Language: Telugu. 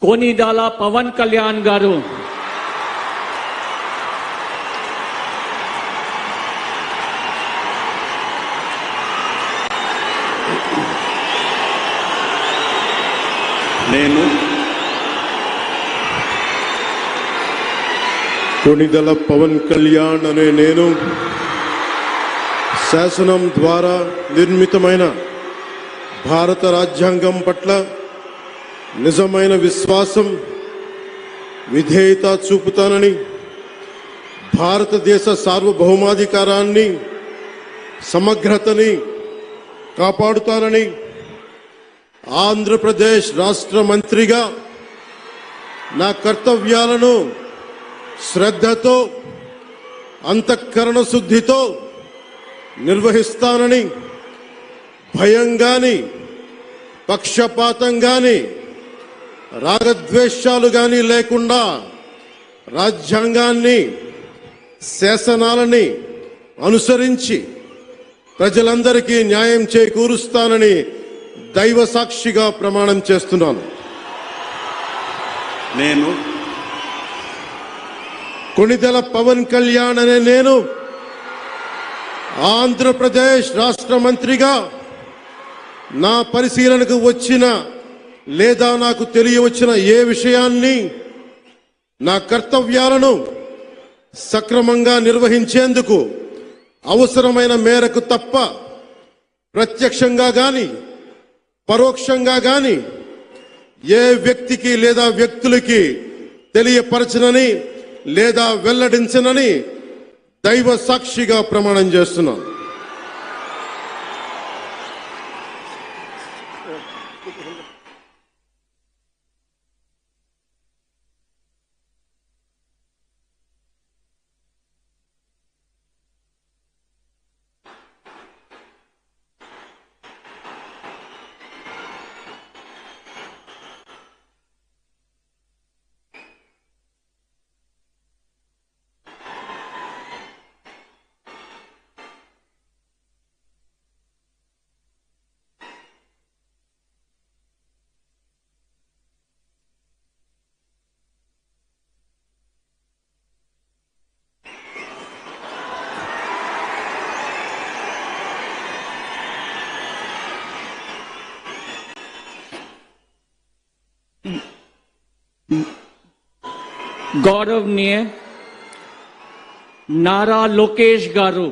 कोनिदाला पवन कल्याण गारू నేను కొనిదల పవన్ కళ్యాణ్ అనే నేను శాసనం ద్వారా నిర్మితమైన భారత రాజ్యాంగం పట్ల నిజమైన విశ్వాసం విధేయత చూపుతానని, భారతదేశ సార్వభౌమాధికారాన్ని సమగ్రతని కాపాడుతానని, ఆంధ్రప్రదేశ్ రాష్ట్ర మంత్రిగా నా కర్తవ్యాలను శ్రద్ధతో అంతఃకరణ శుద్ధితో నిర్వహిస్తానని, భయం గాని పక్షపాతం గాని రాగద్వేషాలు గాని లేకుండా రాజ్యాంగాన్ని శాసనాలని అనుసరించి ప్రజలందరికీ న్యాయం చేకూరుస్తానని దైవ సాక్షిగా ప్రమాణం చేస్తున్నాను. నేను కొనిదెల పవన్ కళ్యాణ్ అనే నేను ఆంధ్రప్రదేశ్ రాష్ట్ర మంత్రిగా నా పరిశీలనకు వచ్చిన లేదా నాకు తెలియవచ్చిన ఏ విషయాన్ని నా కర్తవ్యాలను సక్రమంగా నిర్వహించేందుకు అవసరమైన మేరకు తప్ప ప్రత్యక్షంగా గాని పరోక్షంగా గాని ఏ వ్యక్తికి లేదా వ్యక్తులకి తెలియపరచనని లేదా వెల్లడించనని దైవ సాక్షిగా ప్రమాణం చేస్తున్నాను. गौरवनीय नारा लोकेश गारू